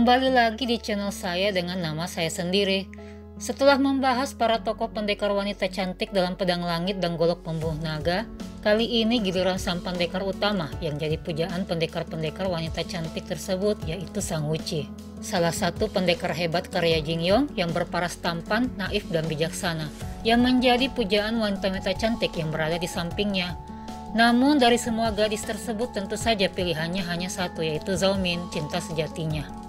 Kembali lagi di channel saya dengan nama saya sendiri. Setelah membahas para tokoh pendekar wanita cantik dalam Pedang Langit dan Golok Pembunuh Naga, kali ini giliran sang pendekar utama yang jadi pujaan pendekar-pendekar wanita cantik tersebut, yaitu Sang Wuci. Salah satu pendekar hebat karya Jin Yong yang berparas tampan, naif dan bijaksana, yang menjadi pujaan wanita-wanita cantik yang berada di sampingnya. Namun dari semua gadis tersebut tentu saja pilihannya hanya satu, yaitu Zhao Min, cinta sejatinya.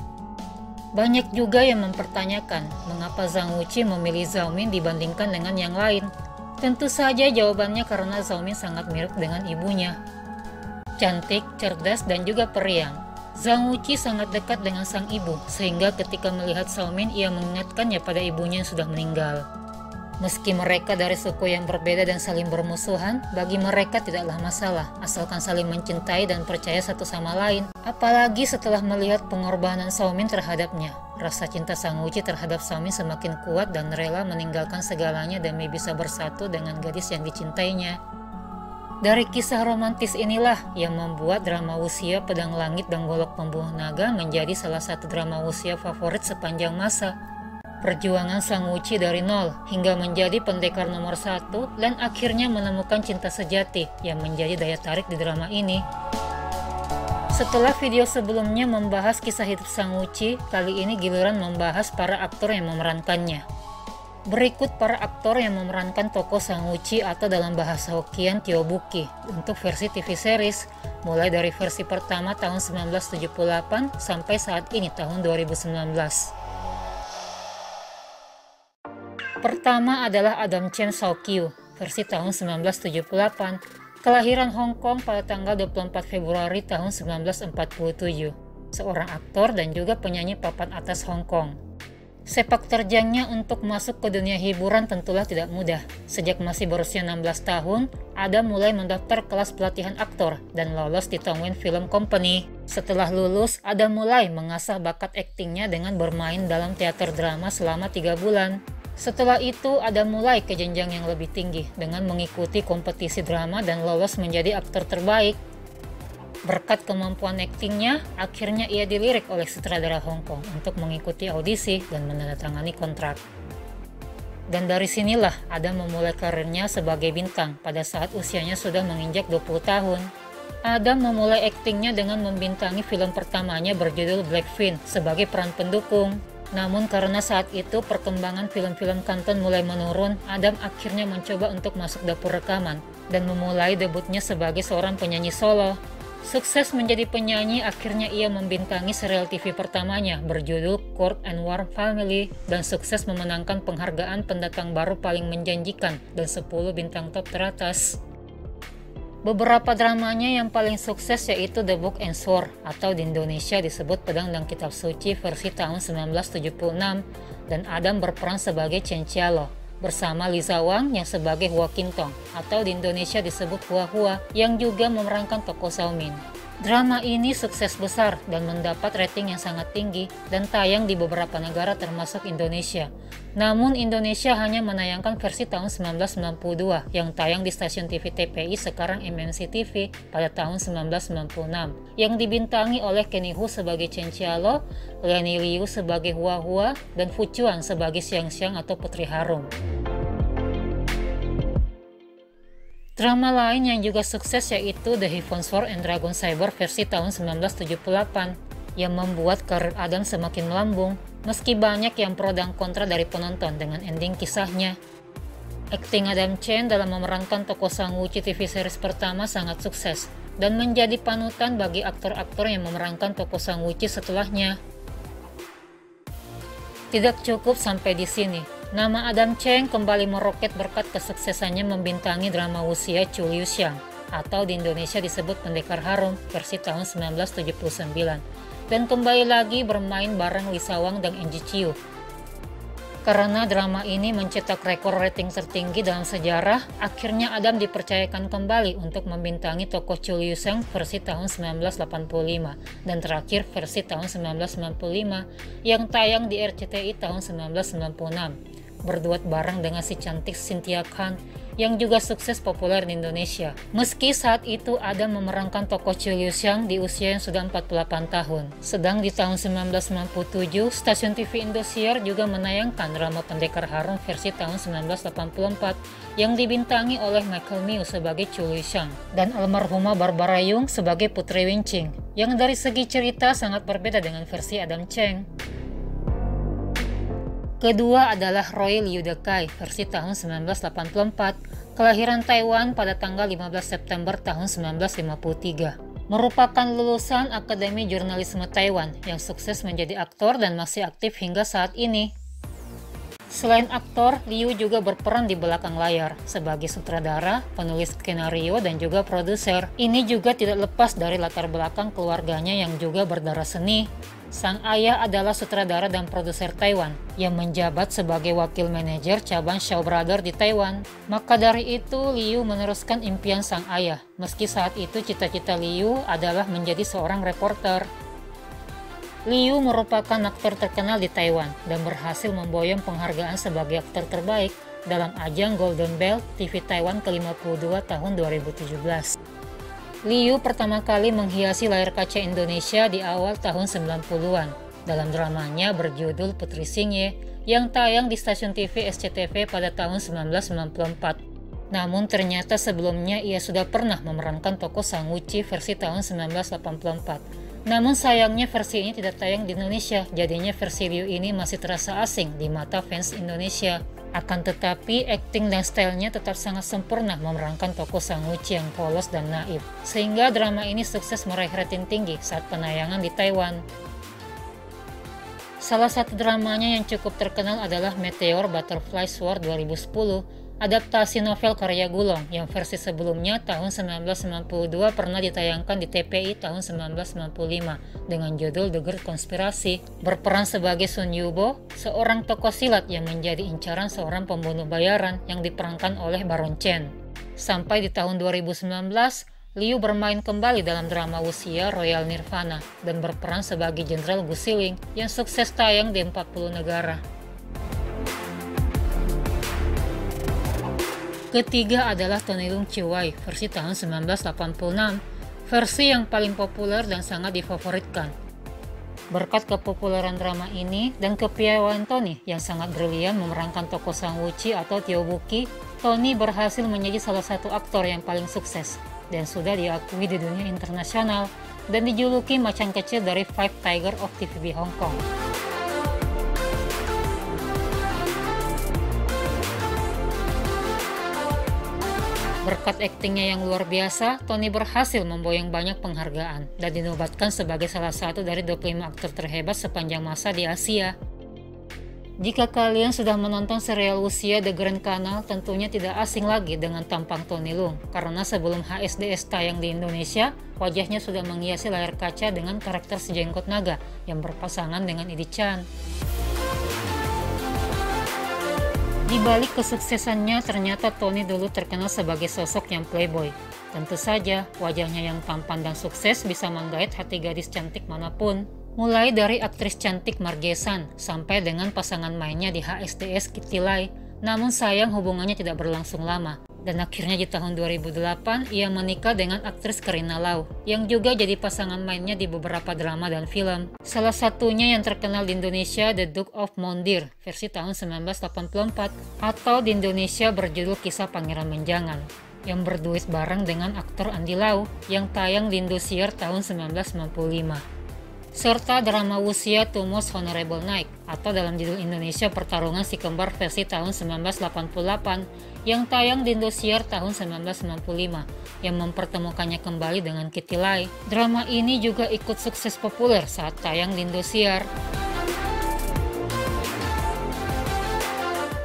Banyak juga yang mempertanyakan mengapa Zhang Wuci memilih Zhao Min dibandingkan dengan yang lain. Tentu saja jawabannya karena Zhao Min sangat mirip dengan ibunya. Cantik, cerdas, dan juga periang. Zhang Wuci sangat dekat dengan sang ibu, sehingga ketika melihat Zhao Min ia mengingatkannya pada ibunya yang sudah meninggal. Meski mereka dari suku yang berbeda dan saling bermusuhan, bagi mereka tidaklah masalah, asalkan saling mencintai dan percaya satu sama lain. Apalagi setelah melihat pengorbanan Zhao Min terhadapnya, rasa cinta Sang Wuci terhadap Zhao Min semakin kuat dan rela meninggalkan segalanya demi bisa bersatu dengan gadis yang dicintainya. Dari kisah romantis inilah yang membuat drama wuxia Pedang Langit dan Golok Pembunuh Naga menjadi salah satu drama wuxia favorit sepanjang masa. Perjuangan Sang Wuci dari nol hingga menjadi pendekar nomor 1 dan akhirnya menemukan cinta sejati yang menjadi daya tarik di drama ini. Setelah video sebelumnya membahas kisah hidup Sang Wuci, kali ini giliran membahas para aktor yang memerankannya. Berikut para aktor yang memerankan tokoh Sang Wuci atau dalam bahasa Hokkien Tteokbokki untuk versi TV series, mulai dari versi pertama tahun 1978 sampai saat ini tahun 2019. Pertama adalah Adam Chen Sao-kyu, versi tahun 1978, kelahiran Hong Kong pada tanggal 24 Februari tahun 1947, seorang aktor dan juga penyanyi papan atas Hong Kong. Sepak terjangnya untuk masuk ke dunia hiburan tentulah tidak mudah. Sejak masih berusia 16 tahun, Adam mulai mendaftar kelas pelatihan aktor dan lolos di Tongwen Film Company. Setelah lulus, Adam mulai mengasah bakat aktingnya dengan bermain dalam teater drama selama 3 bulan. Setelah itu, Adam mulai ke jenjang yang lebih tinggi dengan mengikuti kompetisi drama dan lolos menjadi aktor terbaik. Berkat kemampuan aktingnya, akhirnya ia dilirik oleh sutradara Hong Kong untuk mengikuti audisi dan menandatangani kontrak. Dan dari sinilah Adam memulai karirnya sebagai bintang pada saat usianya sudah menginjak 20 tahun. Adam memulai aktingnya dengan membintangi film pertamanya berjudul Blackfin sebagai peran pendukung. Namun karena saat itu perkembangan film-film Kanton mulai menurun, Adam akhirnya mencoba untuk masuk dapur rekaman dan memulai debutnya sebagai seorang penyanyi solo. Sukses menjadi penyanyi, akhirnya ia membintangi serial TV pertamanya berjudul Court and Warm Family dan sukses memenangkan penghargaan pendatang baru paling menjanjikan dan 10 bintang top teratas. Beberapa dramanya yang paling sukses yaitu The Book and Sword atau di Indonesia disebut Pedang dan Kitab Suci versi tahun 1976 dan Adam berperan sebagai Chen Qialo bersama Lisa Wang yang sebagai Hua Qintong atau di Indonesia disebut Hua Hua yang juga memerankan tokoh Zhao Min. Drama ini sukses besar dan mendapat rating yang sangat tinggi dan tayang di beberapa negara termasuk Indonesia. Namun Indonesia hanya menayangkan versi tahun 1992 yang tayang di stasiun TV TPI sekarang MNC TV pada tahun 1996 yang dibintangi oleh Kenny Hu sebagai Chen Qialo, Liani Liu sebagai Hua Hua, dan Fu Chuan sebagai Xiang Xiang atau Putri Harum. Drama lain yang juga sukses yaitu The Heaven Sword and Dragon Saber versi tahun 1978 yang membuat karir Adam semakin melambung meski banyak yang pro dan kontra dari penonton dengan ending kisahnya. Akting Adam Chen dalam memerankan tokoh Sang Wuci TV series pertama sangat sukses dan menjadi panutan bagi aktor-aktor yang memerankan tokoh Sang Wuci setelahnya. Tidak cukup sampai di sini. Nama Adam Chen kembali meroket berkat kesuksesannya membintangi drama wuxia Chu Liu Xiang atau di Indonesia disebut Pendekar Harum versi tahun 1979 dan kembali lagi bermain bareng Lisa Wang dan Angie Chiu. Karena drama ini mencetak rekor rating tertinggi dalam sejarah, akhirnya Adam dipercayakan kembali untuk membintangi tokoh Chu Liu Xiang versi tahun 1985 dan terakhir versi tahun 1995 yang tayang di RCTI tahun 1996. Berduet bareng dengan si cantik Cynthia Khan yang juga sukses populer di Indonesia. Meski saat itu Adam memerankan tokoh Chu Liu Xiang di usia yang sudah 48 tahun. Sedang di tahun 1997, stasiun TV Indosiar juga menayangkan drama Pendekar Harum versi tahun 1984 yang dibintangi oleh Michael Miu sebagai Chu Liu Xiang dan almarhumah Barbara Yung sebagai Putri Winqing, yang dari segi cerita sangat berbeda dengan versi Adam Cheng. Kedua adalah Roy Liu Dekai versi tahun 1984, kelahiran Taiwan pada tanggal 15 September tahun 1953. Merupakan lulusan Akademi Jurnalisme Taiwan yang sukses menjadi aktor dan masih aktif hingga saat ini. Selain aktor, Liu juga berperan di belakang layar sebagai sutradara, penulis skenario, dan juga produser. Ini juga tidak lepas dari latar belakang keluarganya yang juga berdarah seni. Sang ayah adalah sutradara dan produser Taiwan yang menjabat sebagai wakil manajer cabang Shaw Brothers di Taiwan. Maka dari itu, Liu meneruskan impian sang ayah, meski saat itu cita-cita Liu adalah menjadi seorang reporter. Liu merupakan aktor terkenal di Taiwan dan berhasil memboyong penghargaan sebagai aktor terbaik dalam ajang Golden Bell TV Taiwan ke-52 tahun 2017. Liu pertama kali menghiasi layar kaca Indonesia di awal tahun 90-an dalam dramanya berjudul Putri Xingye yang tayang di stasiun TV SCTV pada tahun 1994. Namun ternyata sebelumnya ia sudah pernah memerankan tokoh Sang Wuci versi tahun 1984. Namun sayangnya versi ini tidak tayang di Indonesia, jadinya versi Liu ini masih terasa asing di mata fans Indonesia. Akan tetapi, akting dan stylenya tetap sangat sempurna memerankan tokoh Sang Wuci yang polos dan naif, sehingga drama ini sukses meraih rating tinggi saat penayangan di Taiwan. Salah satu dramanya yang cukup terkenal adalah Meteor Butterfly Sword 2010, adaptasi novel karya Gulong yang versi sebelumnya tahun 1992 pernah ditayangkan di TPI tahun 1995 dengan judul The Great Conspiracy. Berperan sebagai Sun Yubo, seorang tokoh silat yang menjadi incaran seorang pembunuh bayaran yang diperankan oleh Baron Chen. Sampai di tahun 2019, Liu bermain kembali dalam drama Wuxia Royal Nirvana dan berperan sebagai Jenderal Gu Siling yang sukses tayang di 40 negara. Ketiga adalah Tony Leung Chiu Wai versi tahun 1986, versi yang paling populer dan sangat difavoritkan. Berkat kepopuleran drama ini dan kepiawaian Tony yang sangat brilian memerankan tokoh Sang Wuci atau Tio Buki, Tony berhasil menjadi salah satu aktor yang paling sukses dan sudah diakui di dunia internasional dan dijuluki macan kecil dari Five Tiger of TVB Hong Kong. Berkat aktingnya yang luar biasa, Tony berhasil memboyong banyak penghargaan dan dinobatkan sebagai salah satu dari 25 aktor terhebat sepanjang masa di Asia. Jika kalian sudah menonton serial Wuxia The Grand Canal, tentunya tidak asing lagi dengan tampang Tony Leung, karena sebelum HSDS tayang di Indonesia, wajahnya sudah menghiasi layar kaca dengan karakter si jenggot naga yang berpasangan dengan Edi Chan. Di balik kesuksesannya, ternyata Tony dulu terkenal sebagai sosok yang playboy. Tentu saja, wajahnya yang tampan dan sukses bisa menggait hati gadis cantik manapun. Mulai dari aktris cantik Margesan, sampai dengan pasangan mainnya di HSDS Kitty Lai. Namun sayang hubungannya tidak berlangsung lama. Dan akhirnya di tahun 2008, ia menikah dengan aktris Karina Lau, yang juga jadi pasangan mainnya di beberapa drama dan film. Salah satunya yang terkenal di Indonesia, The Duke of Mondir, versi tahun 1984, atau di Indonesia berjudul Kisah Pangeran Menjangan, yang berduet bareng dengan aktor Andy Lau, yang tayang di Indosiar tahun 1995. Serta drama Wuxia To Most Honorable Knight, atau dalam judul Indonesia Pertarungan Si Kembar versi tahun 1988 yang tayang di Indosiar tahun 1995 yang mempertemukannya kembali dengan Kitty Lai. Drama ini juga ikut sukses populer saat tayang di Indosiar.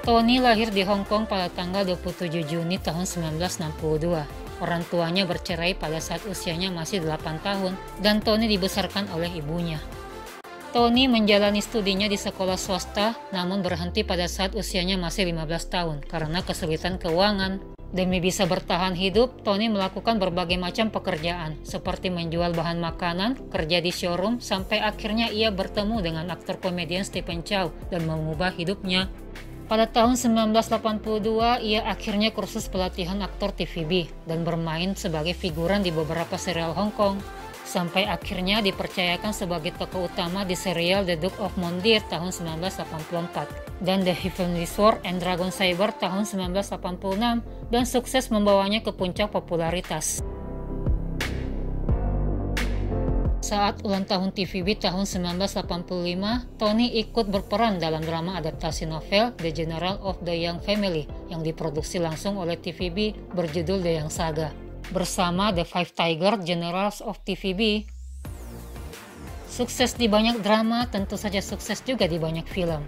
Tony lahir di Hong Kong pada tanggal 27 Juni tahun 1962. Orang tuanya bercerai pada saat usianya masih 8 tahun dan Tony dibesarkan oleh ibunya. Tony menjalani studinya di sekolah swasta namun berhenti pada saat usianya masih 15 tahun karena kesulitan keuangan. Demi bisa bertahan hidup, Tony melakukan berbagai macam pekerjaan seperti menjual bahan makanan, kerja di showroom, sampai akhirnya ia bertemu dengan aktor komedian Stephen Chow dan mengubah hidupnya. Pada tahun 1982, ia akhirnya kursus pelatihan aktor TVB dan bermain sebagai figuran di beberapa serial Hong Kong, sampai akhirnya dipercayakan sebagai tokoh utama di serial The Duke of Mondir tahun 1984 dan The Heavenly Sword and Dragon Saber tahun 1986 dan sukses membawanya ke puncak popularitas. Saat ulang tahun TVB tahun 1985, Tony ikut berperan dalam drama adaptasi novel The General of the Young Family yang diproduksi langsung oleh TVB berjudul The Young Saga. Bersama The Five Tiger Generals of TVB. Sukses di banyak drama, tentu saja sukses juga di banyak film.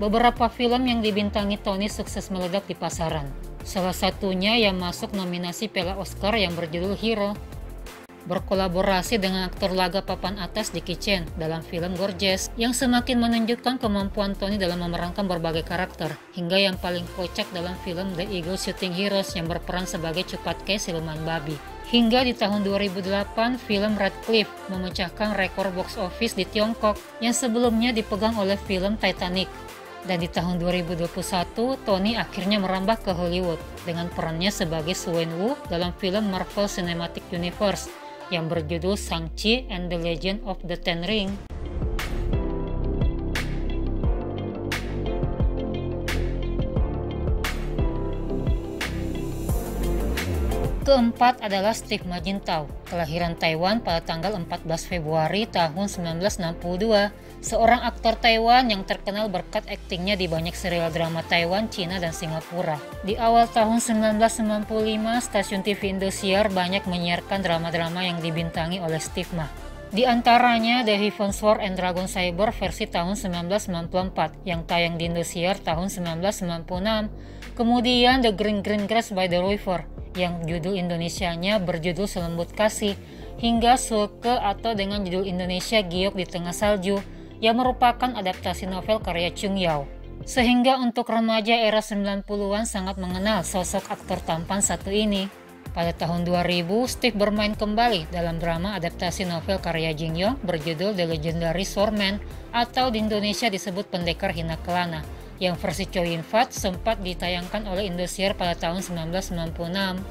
Beberapa film yang dibintangi Tony sukses meledak di pasaran. Salah satunya yang masuk nominasi Piala Oscar yang berjudul Hero. Berkolaborasi dengan aktor laga papan atas Jackie Chan dalam film Gorgeous yang semakin menunjukkan kemampuan Tony dalam memerankan berbagai karakter, hingga yang paling kocak dalam film The Eagle Shooting Heroes yang berperan sebagai Cupatke siluman babi. Hingga di tahun 2008, film Radcliffe memecahkan rekor box office di Tiongkok yang sebelumnya dipegang oleh film Titanic. Dan di tahun 2021, Tony akhirnya merambah ke Hollywood dengan perannya sebagai Swen Wu dalam film Marvel Cinematic Universe yang berjudul Shang-Chi and the Legend of the Ten Ring. Keempat adalah Steve Majintao, kelahiran Taiwan pada tanggal 14 Februari tahun 1962, seorang aktor Taiwan yang terkenal berkat aktingnya di banyak serial drama Taiwan, Cina, dan Singapura. Di awal tahun 1995, stasiun TV Indosiar banyak menyiarkan drama-drama yang dibintangi oleh Steve Ma. Di antaranya The Heavenly Sword and Dragon Saber versi tahun 1994 yang tayang di Indosiar tahun 1996, kemudian The Green Grass by the River yang judul Indonesianya berjudul Selembut Kasih, hingga Sulke atau dengan judul Indonesia Giok di Tengah Salju yang merupakan adaptasi novel karya Chung Yao. Sehingga untuk remaja era 90-an sangat mengenal sosok aktor tampan satu ini. Pada tahun 2000, Steve bermain kembali dalam drama adaptasi novel karya Jin Yong berjudul The Legendary Swordman atau di Indonesia disebut Pendekar Hina Kelana, yang versi Chow Yun Fat sempat ditayangkan oleh Indosiar pada tahun 1996.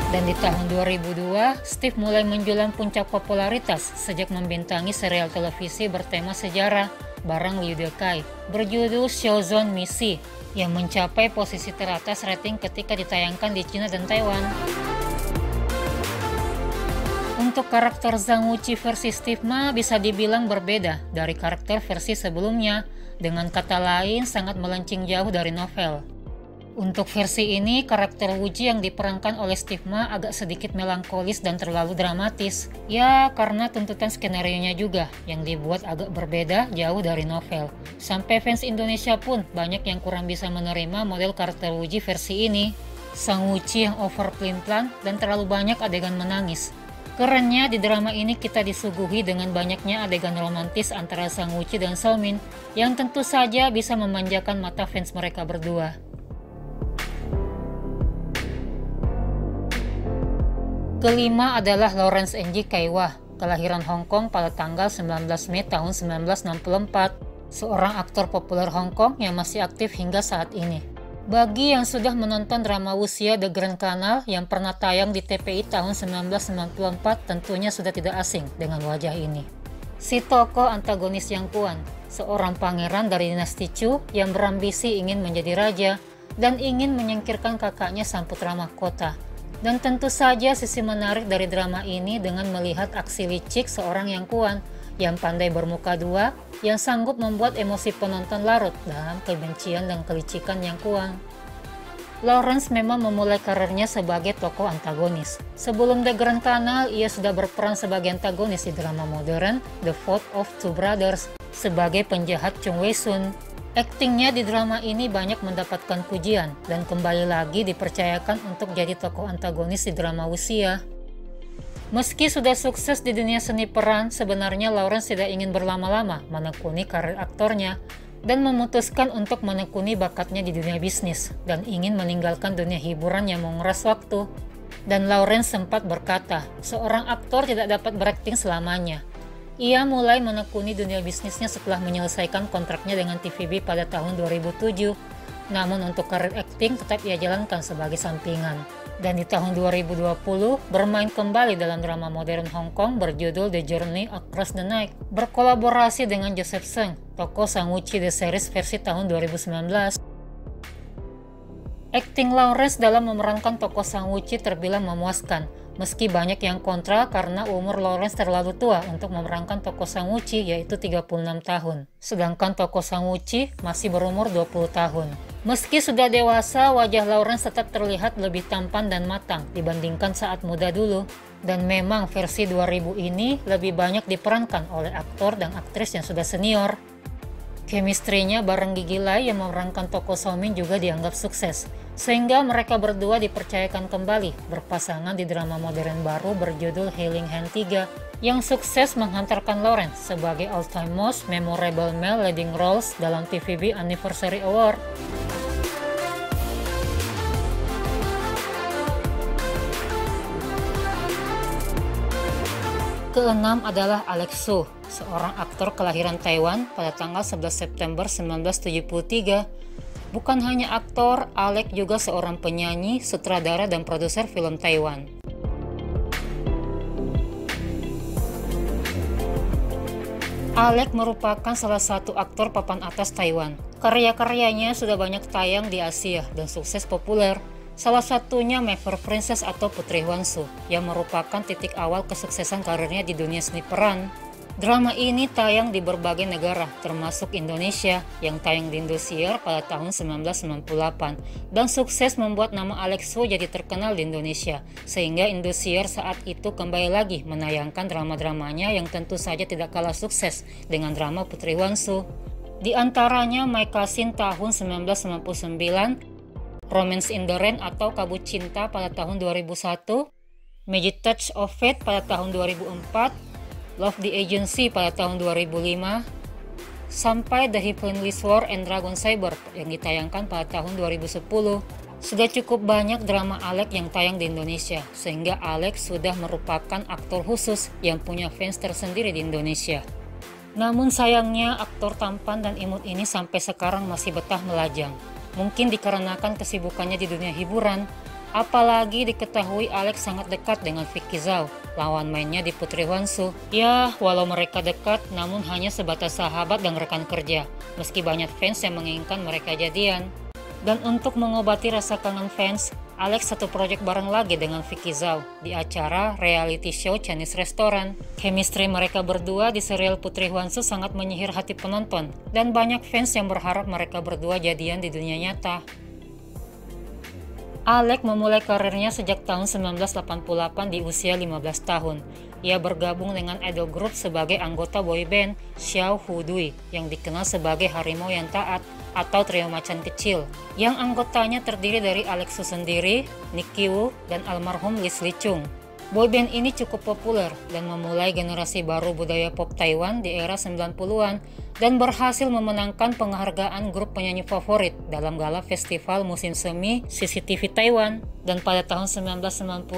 Dan di tahun 2002, Steve mulai menjulang puncak popularitas sejak membintangi serial televisi bertema sejarah bareng Liu Dekai berjudul Shozon Misi yang mencapai posisi teratas rating ketika ditayangkan di China dan Taiwan. Untuk karakter Zhang Wuqi versi Steve Ma bisa dibilang berbeda dari karakter versi sebelumnya, dengan kata lain sangat melenceng jauh dari novel. Untuk versi ini, karakter Wuqi yang diperankan oleh Steve Ma agak sedikit melankolis dan terlalu dramatis. Ya, karena tuntutan skenarionya juga yang dibuat agak berbeda jauh dari novel. Sampai fans Indonesia pun banyak yang kurang bisa menerima model karakter Wuqi versi ini. Sang Wuqi yang over pelin-pelan dan terlalu banyak adegan menangis. Kerennya di drama ini kita disuguhi dengan banyaknya adegan romantis antara Sang Wuqi dan Somin yang tentu saja bisa memanjakan mata fans mereka berdua. Kelima adalah Lawrence Ng Kai-wah, kelahiran Hong Kong pada tanggal 19 Mei tahun 1964, seorang aktor populer Hong Kong yang masih aktif hingga saat ini. Bagi yang sudah menonton drama Wuxia The Grand Canal yang pernah tayang di TPI tahun 1994, tentunya sudah tidak asing dengan wajah ini. Si tokoh antagonis Yang Kuan, seorang pangeran dari dinasti Chu yang berambisi ingin menjadi raja dan ingin menyingkirkan kakaknya sang putra mahkota. Dan tentu saja sisi menarik dari drama ini dengan melihat aksi licik seorang Yang Kuan yang pandai bermuka dua, yang sanggup membuat emosi penonton larut dalam kebencian dan kelicikan Yang Kuan. Lawrence memang memulai karirnya sebagai tokoh antagonis. Sebelum The Grand Canal, ia sudah berperan sebagai antagonis di drama modern The Fault of Two Brothers sebagai penjahat Chung Wei Sun. Aktingnya di drama ini banyak mendapatkan pujian dan kembali lagi dipercayakan untuk jadi tokoh antagonis di drama Wuxia. Meski sudah sukses di dunia seni peran, sebenarnya Lawrence tidak ingin berlama-lama menekuni karir aktornya dan memutuskan untuk menekuni bakatnya di dunia bisnis dan ingin meninggalkan dunia hiburan yang menguras waktu. Dan Lawrence sempat berkata, seorang aktor tidak dapat berakting selamanya. Ia mulai menekuni dunia bisnisnya setelah menyelesaikan kontraknya dengan TVB pada tahun 2007. Namun untuk karir akting tetap ia jalankan sebagai sampingan. Dan di tahun 2020 bermain kembali dalam drama modern Hong Kong berjudul The Journey Across the Night, berkolaborasi dengan Joseph Seng, tokoh Sang Woo-chi The Series versi tahun 2019. Akting Lawrence dalam memerankan tokoh Sang Woo-chi terbilang memuaskan, meski banyak yang kontra karena umur Lawrence terlalu tua untuk memerankan tokoh Sang Woo-chi, yaitu 36 tahun. Sedangkan tokoh Sang Woo-chi masih berumur 20 tahun. Meski sudah dewasa, wajah Lawrence tetap terlihat lebih tampan dan matang dibandingkan saat muda dulu. Dan memang versi 2000 ini lebih banyak diperankan oleh aktor dan aktris yang sudah senior. Chemistry-nya bareng Gigi Lai yang memerankan tokoh Somin juga dianggap sukses, sehingga mereka berdua dipercayakan kembali berpasangan di drama modern baru berjudul Healing Hand 3 yang sukses menghantarkan Lawrence sebagai all-time most memorable male leading roles dalam TVB Anniversary Award. Keenam adalah Alex Su, seorang aktor kelahiran Taiwan pada tanggal 11 September 1973. Bukan hanya aktor, Alex juga seorang penyanyi, sutradara, dan produser film Taiwan. Alex merupakan salah satu aktor papan atas Taiwan. Karya-karyanya sudah banyak tayang di Asia dan sukses populer. Salah satunya Never Princess atau Putri Huangsu, yang merupakan titik awal kesuksesan karirnya di dunia seni peran. Drama ini tayang di berbagai negara, termasuk Indonesia, yang tayang di Indosiar pada tahun 1998, dan sukses membuat nama Alex Su jadi terkenal di Indonesia, sehingga Indosiar saat itu kembali lagi menayangkan drama-dramanya yang tentu saja tidak kalah sukses dengan drama Putri Huangsu. Di antaranya My Cousin tahun 1999, Romance in the Rain atau Kabut Cinta pada tahun 2001, Magic Touch of Fate pada tahun 2004, Love the Agency pada tahun 2005, sampai The Heavenly Sword and Dragon Saber yang ditayangkan pada tahun 2010. Sudah cukup banyak drama Alex yang tayang di Indonesia, sehingga Alex sudah merupakan aktor khusus yang punya fans tersendiri di Indonesia. Namun sayangnya aktor tampan dan imut ini sampai sekarang masih betah melajang. Mungkin dikarenakan kesibukannya di dunia hiburan, apalagi diketahui Alex sangat dekat dengan Vicky Zhao, lawan mainnya di Putri Huangsu. Ya, walau mereka dekat, namun hanya sebatas sahabat dan rekan kerja, meski banyak fans yang menginginkan mereka jadian. Dan untuk mengobati rasa kangen fans, Alex satu proyek bareng lagi dengan Vicky Zhao di acara reality show Chinese Restaurant. Chemistry mereka berdua di serial Putri Huangsu sangat menyihir hati penonton, dan banyak fans yang berharap mereka berdua jadian di dunia nyata. Alex memulai karirnya sejak tahun 1988 di usia 15 tahun. Ia bergabung dengan idol group sebagai anggota boyband Xiao Hudui yang dikenal sebagai Harimau yang Taat atau Trio Macan Kecil, yang anggotanya terdiri dari Alex Su sendiri, Nicky Wu, dan almarhum Leslie Chung. Boyband ini cukup populer dan memulai generasi baru budaya pop Taiwan di era 90-an dan berhasil memenangkan penghargaan grup penyanyi favorit dalam gala festival musim semi CCTV Taiwan. Dan pada tahun 1992,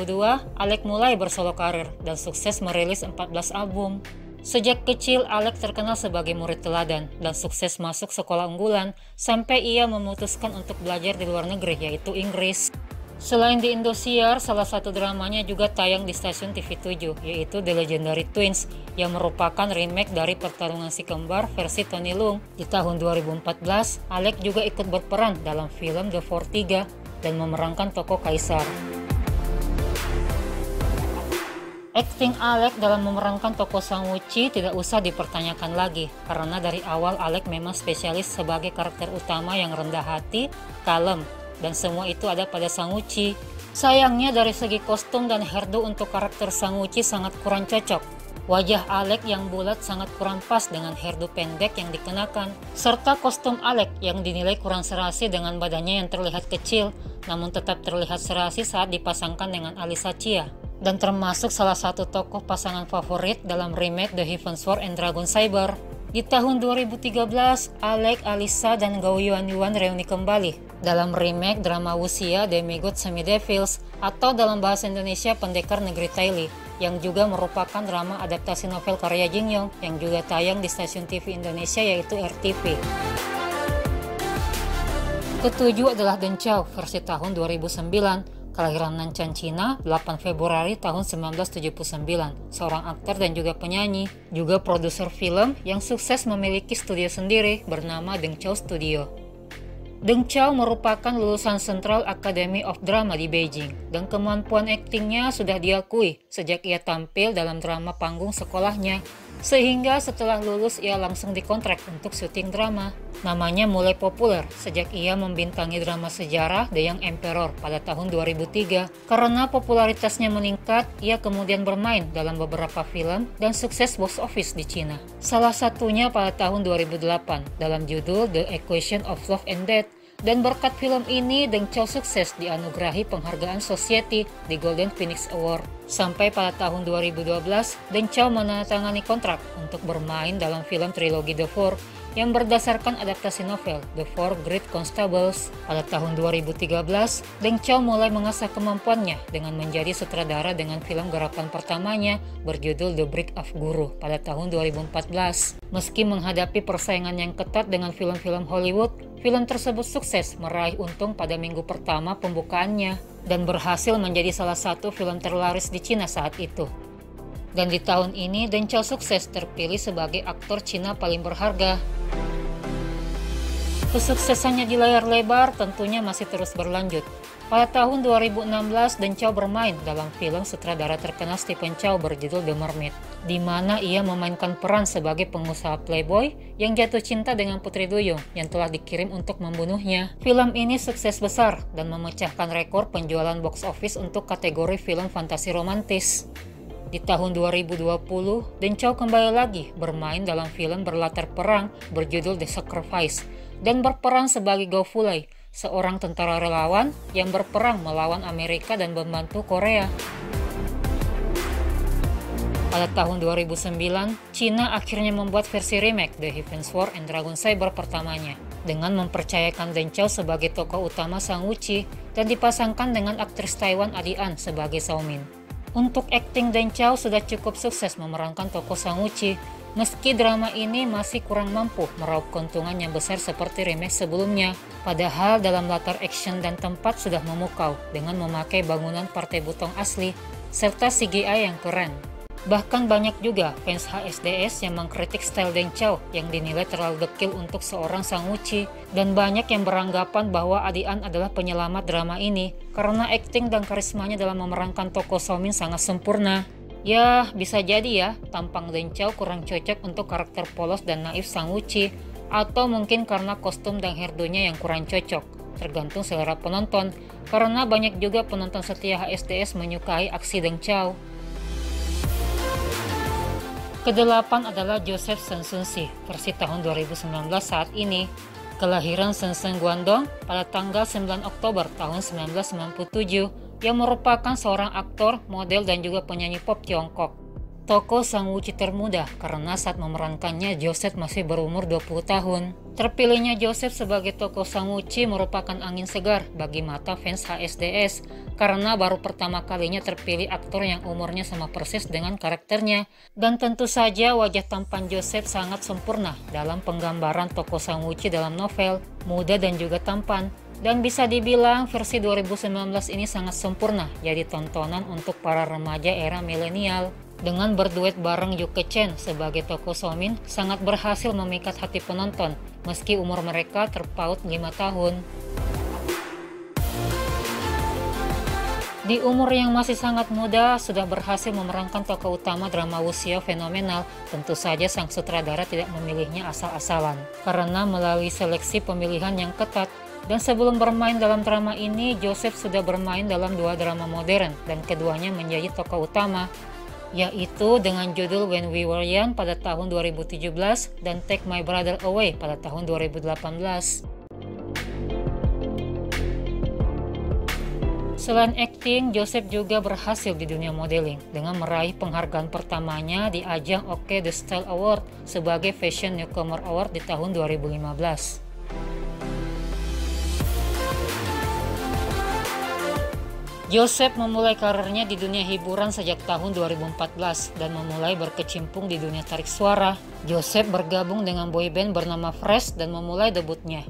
Alex mulai bersolo karir dan sukses merilis 14 album. Sejak kecil, Alex terkenal sebagai murid teladan dan sukses masuk sekolah unggulan sampai ia memutuskan untuk belajar di luar negeri, yaitu Inggris. Selain di Indosiar, salah satu dramanya juga tayang di stasiun TV7, yaitu The Legendary Twins, yang merupakan remake dari Pertarungan Si Kembar versi Tony Leung. Di tahun 2014, Alex juga ikut berperan dalam film The Four 3 dan memerankan tokoh Kaisar. Akting Alex dalam memerankan tokoh Sang Woo-chi tidak usah dipertanyakan lagi, karena dari awal Alex memang spesialis sebagai karakter utama yang rendah hati, kalem, dan semua itu ada pada Sang Woo-chi. Sayangnya dari segi kostum dan hairdo untuk karakter Sang Woo-chi sangat kurang cocok. Wajah Alex yang bulat sangat kurang pas dengan hairdo pendek yang dikenakan, serta kostum Alex yang dinilai kurang serasi dengan badannya yang terlihat kecil, namun tetap terlihat serasi saat dipasangkan dengan Alyssa Chia, dan termasuk salah satu tokoh pasangan favorit dalam remake The Heavenly Sword and Dragon Saber. Di tahun 2013, Alex, Alyssa, dan Gao Yuan reuni kembali dalam remake drama Wuxia Demigod Semi-Devils atau dalam bahasa Indonesia Pendekar Negeri Taili yang juga merupakan drama adaptasi novel karya Jin Yong yang juga tayang di stasiun TV Indonesia yaitu RTV. Ketujuh adalah Deng Chao versi tahun 2009, kelahiran Nanchang, Cina, 8 Februari tahun 1979, seorang aktor dan juga penyanyi, juga produser film yang sukses memiliki studio sendiri bernama Deng Chao Studio. Deng Chao merupakan lulusan Central Academy of Drama di Beijing dan kemampuan aktingnya sudah diakui sejak ia tampil dalam drama panggung sekolahnya, sehingga setelah lulus ia langsung dikontrak untuk syuting drama. Namanya mulai populer sejak ia membintangi drama sejarah The Young Emperor pada tahun 2003. Karena popularitasnya meningkat, ia kemudian bermain dalam beberapa film dan sukses box office di Cina. Salah satunya pada tahun 2008 dalam judul The Equation of Love and Death. Dan berkat film ini, Deng Chao sukses dianugerahi penghargaan Society di Golden Phoenix Award. Sampai pada tahun 2012, Deng Chao menandatangani kontrak untuk bermain dalam film trilogi The Four yang berdasarkan adaptasi novel The Four Great Constables. Pada tahun 2013, Deng Chao mulai mengasah kemampuannya dengan menjadi sutradara dengan film garapan pertamanya berjudul The Brick of Guru pada tahun 2014. Meski menghadapi persaingan yang ketat dengan film-film Hollywood, film tersebut sukses meraih untung pada minggu pertama pembukaannya dan berhasil menjadi salah satu film terlaris di Cina saat itu. Dan di tahun ini, Deng Chao sukses terpilih sebagai aktor Cina paling berharga. Kesuksesannya di layar lebar tentunya masih terus berlanjut. Pada tahun 2016, Deng Chao bermain dalam film sutradara terkenal Stephen Chow berjudul The Mermaid, di mana ia memainkan peran sebagai pengusaha playboy yang jatuh cinta dengan Putri Duyung yang telah dikirim untuk membunuhnya. Film ini sukses besar dan memecahkan rekor penjualan box office untuk kategori film fantasi romantis. Di tahun 2020, Deng Chao kembali lagi bermain dalam film berlatar perang berjudul The Sacrifice dan berperan sebagai Gao Fulei, seorang tentara relawan yang berperang melawan Amerika dan membantu Korea. Pada tahun 2009, Cina akhirnya membuat versi remake The Heaven's Sword and Dragon Saber pertamanya dengan mempercayakan Deng Chao sebagai tokoh utama Sang Wuqi dan dipasangkan dengan aktris Taiwan Adi An sebagai Cao Min. Untuk akting, Deng Chao sudah cukup sukses memerankan tokoh Sang Wuqi, meski drama ini masih kurang mampu meraup keuntungan yang besar seperti remake sebelumnya. Padahal dalam latar action dan tempat sudah memukau dengan memakai bangunan partai butong asli serta CGI yang keren. Bahkan banyak juga fans HSDS yang mengkritik style Deng Chao yang dinilai terlalu dekil untuk seorang Sang Wuqi, dan banyak yang beranggapan bahwa Adi An adalah penyelamat drama ini karena akting dan karismanya dalam memerankan tokoh Cao Min sangat sempurna. Ya, bisa jadi ya, tampang Deng Chao kurang cocok untuk karakter polos dan naif Sang Wuqi, atau mungkin karena kostum dan hairdo-nya yang kurang cocok, tergantung selera penonton, karena banyak juga penonton setia HSDS menyukai aksi Deng Chao. Kedelapan adalah Joseph Shen Sun-si versi tahun 2019 saat ini. Kelahiran Shen Sun Guangdong pada tanggal 9 Oktober tahun 1997 yang merupakan seorang aktor, model dan juga penyanyi pop Tiongkok. Tokoh Sang Wuqi termuda karena saat memerankannya Joseph masih berumur 20 tahun. Terpilihnya Joseph sebagai tokoh Sang Wuqi merupakan angin segar bagi mata fans HSDS karena baru pertama kalinya terpilih aktor yang umurnya sama persis dengan karakternya. Dan tentu saja wajah tampan Joseph sangat sempurna dalam penggambaran tokoh Sang Wuqi dalam novel, muda dan juga tampan. Dan bisa dibilang versi 2019 ini sangat sempurna jadi tontonan untuk para remaja era milenial. Dengan berduet bareng Yuke Chen sebagai tokoh Cao Min sangat berhasil memikat hati penonton meski umur mereka terpaut 5 tahun. Di umur yang masih sangat muda sudah berhasil memerankan tokoh utama drama wuxia fenomenal. Tentu saja sang sutradara tidak memilihnya asal-asalan karena melalui seleksi pemilihan yang ketat. Dan sebelum bermain dalam drama ini, Joseph sudah bermain dalam 2 drama modern dan keduanya menjadi tokoh utama, yaitu dengan judul When We Were Young pada tahun 2017 dan Take My Brother Away pada tahun 2018. Selain akting, Joseph juga berhasil di dunia modeling dengan meraih penghargaan pertamanya di ajang OK The Style Award sebagai Fashion Newcomer Award di tahun 2015. Joseph memulai karirnya di dunia hiburan sejak tahun 2014 dan memulai berkecimpung di dunia tarik suara. Joseph bergabung dengan boyband bernama Fresh dan memulai debutnya.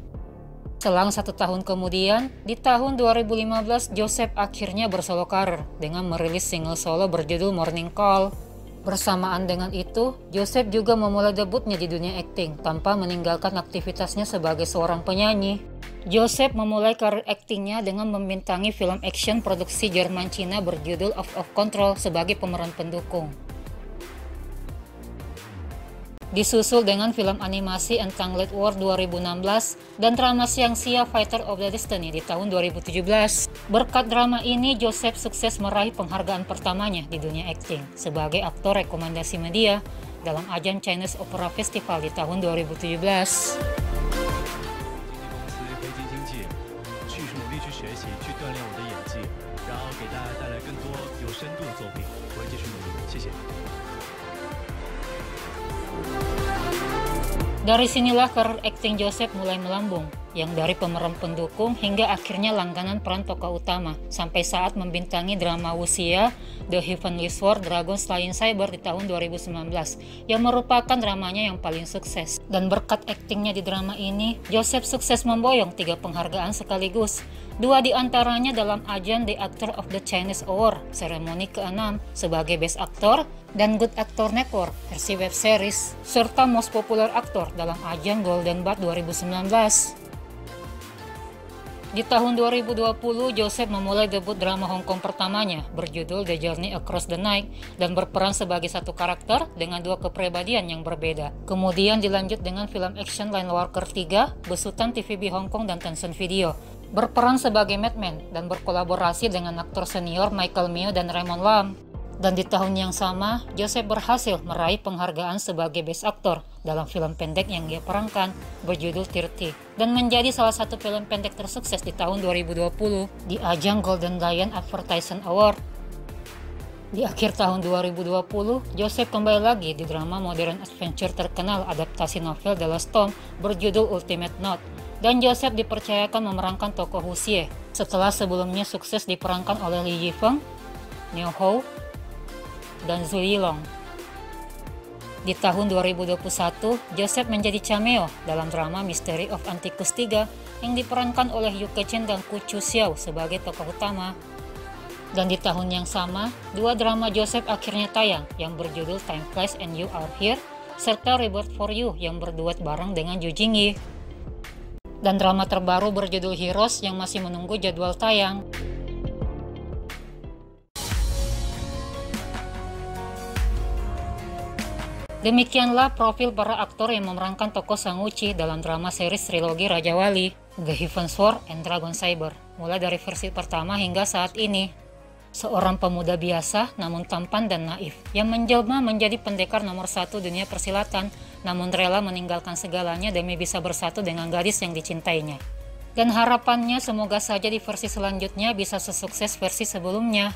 Selang 1 tahun kemudian, di tahun 2015 Joseph akhirnya bersolo karir dengan merilis single solo berjudul Morning Call. Bersamaan dengan itu, Joseph juga memulai debutnya di dunia akting tanpa meninggalkan aktivitasnya sebagai seorang penyanyi. Joseph memulai karir aktingnya dengan membintangi film action produksi Jerman-Cina berjudul Out of Control sebagai pemeran pendukung. Disusul dengan film animasi Entangled World 2016 dan drama Xiangxia Fighter of the Destiny di tahun 2017. Berkat drama ini, Joseph sukses meraih penghargaan pertamanya di dunia akting sebagai aktor rekomendasi media dalam ajang Chinese Opera Festival di tahun 2017. 去学习，去锻炼我的演技，然后给大家带来更多有深度的作品。我会继续努力，谢谢。 Dari sinilah karir akting Joseph mulai melambung, yang dari pemeran pendukung hingga akhirnya langganan peran tokoh utama, sampai saat membintangi drama Wuxia, The Heavenly Sword Dragon Slaying Saber di tahun 2019, yang merupakan dramanya yang paling sukses. Dan berkat aktingnya di drama ini, Joseph sukses memboyong 3 penghargaan sekaligus. 2 di antaranya dalam ajang The Actor of the Chinese Award, seremoni ke-6 sebagai Best Actor, dan Good Actor Network versi web series, serta Most Popular Actor dalam ajang Golden Bud 2019. Di tahun 2020, Joseph memulai debut drama Hong Kong pertamanya berjudul The Journey Across the Night dan berperan sebagai satu karakter dengan 2 kepribadian yang berbeda. Kemudian dilanjut dengan film action Line Walker 3, besutan TVB Hong Kong dan Tencent Video. Berperan sebagai Madman dan berkolaborasi dengan aktor senior Michael Mio dan Raymond Lam. Dan di tahun yang sama, Joseph berhasil meraih penghargaan sebagai Best Actor dalam film pendek yang dia perankan berjudul 30 dan menjadi salah satu film pendek tersukses di tahun 2020 di ajang Golden Lion Advertising Award. Di akhir tahun 2020, Joseph kembali lagi di drama modern adventure terkenal adaptasi novel The Last Tomb berjudul Ultimate Note, dan Joseph dipercayakan memerankan tokoh Wuxie setelah sebelumnya sukses diperankan oleh Li Yifeng, Niu Hou, dan Zhu Yilong. Di tahun 2021, Joseph menjadi cameo dalam drama Mystery of Antiques 3 yang diperankan oleh Yu Kechen dan Ku Chu Xiao sebagai tokoh utama. Dan di tahun yang sama, 2 drama Joseph akhirnya tayang yang berjudul Time Flies and You Are Here serta Rebirth for You yang berduet bareng dengan Zhu Jingyi. Dan drama terbaru berjudul Heroes yang masih menunggu jadwal tayang. Demikianlah profil para aktor yang memerankan tokoh Sang Wuqi dalam drama series trilogi Raja Wali, The Heavenly Sword and Dragon Saber, mulai dari versi pertama hingga saat ini. Seorang pemuda biasa namun tampan dan naif, yang menjelma menjadi pendekar nomor 1 dunia persilatan, namun rela meninggalkan segalanya demi bisa bersatu dengan gadis yang dicintainya. Dan harapannya semoga saja di versi selanjutnya bisa sesukses versi sebelumnya.